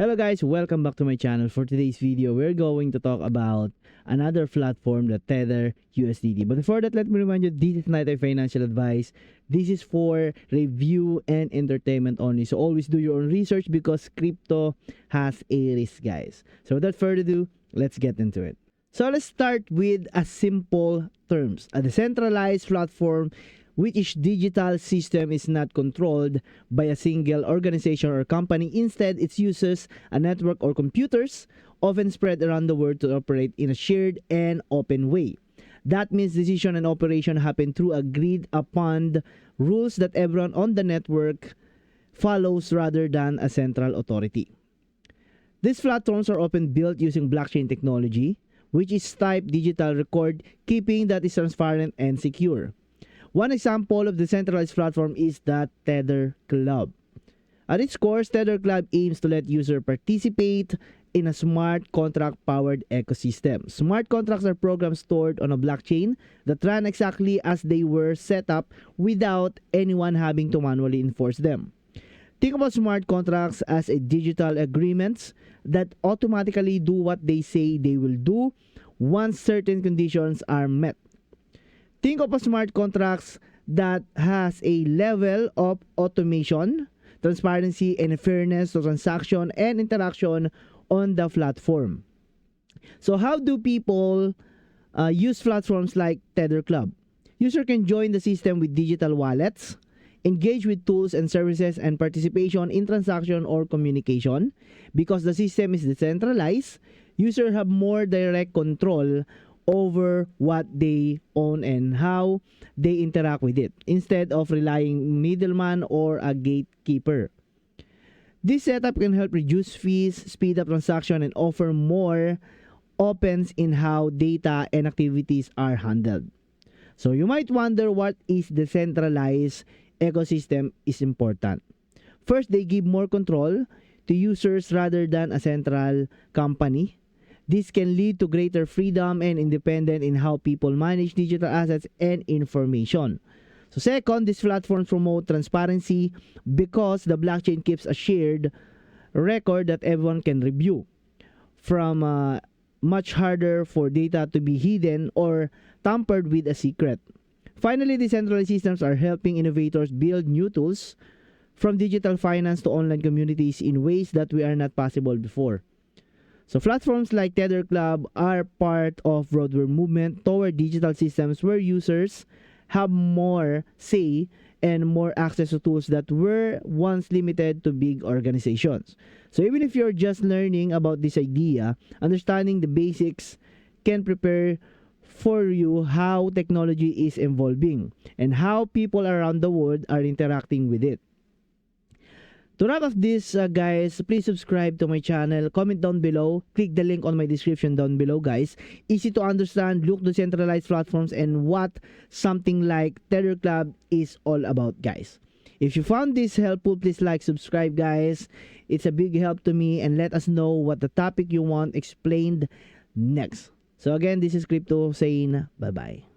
Hello guys, welcome back to my channel. For today's video, we're going to talk about another platform, the Tether USDT. But before that, let me remind you, this is not a financial advice. This is for review and entertainment only. So always do your own research because crypto has a risk, guys. So without further ado, let's get into it. So let's start with a simple terms. A decentralized platform which each digital system is not controlled by a single organization or company. Instead, it uses a network or computers, often spread around the world, to operate in a shared and open way. That means decision and operation happen through agreed upon rules that everyone on the network follows rather than a central authority. These platforms are often built using blockchain technology, which is type digital record keeping that is transparent and secure. One example of the decentralized platform is the Tether Club. At its core, Tether Club aims to let users participate in a smart contract-powered ecosystem. Smart contracts are programs stored on a blockchain that run exactly as they were set up without anyone having to manually enforce them. Think about smart contracts as a digital agreements that automatically do what they say they will do once certain conditions are met. Think of a smart contracts that has a level of automation, transparency, and fairness to transaction and interaction on the platform. So how do people use platforms like Tether Club? User can join the system with digital wallets, engage with tools and services, and participation in transaction or communication. Because the system is decentralized, users have more direct control over what they own and how they interact with it, instead of relying middleman or a gatekeeper. This setup can help reduce fees, speed up transaction, and offer more opens in how data and activities are handled. So you might wonder, what is decentralized ecosystem is important. First, they give more control to users rather than a central company. This can lead to greater freedom and independence in how people manage digital assets and information. So second, these platforms promote transparency because the blockchain keeps a shared record that everyone can review. From much harder for data to be hidden or tampered with a secret. Finally, decentralized systems are helping innovators build new tools, from digital finance to online communities, in ways that were not possible before. So platforms like Tether Club are part of broader movement toward digital systems where users have more say and more access to tools that were once limited to big organizations. So even if you're just learning about this idea, understanding the basics can prepare for you how technology is evolving and how people around the world are interacting with it. To wrap up this, guys, please subscribe to my channel, comment down below, click the link on my description down below, guys. Easy to understand, look to centralized platforms and what something like Tether Club is all about, guys. If you found this helpful, please like, subscribe, guys. It's a big help to me, and let us know what the topic you want explained next. So again, this is Crypto saying bye-bye.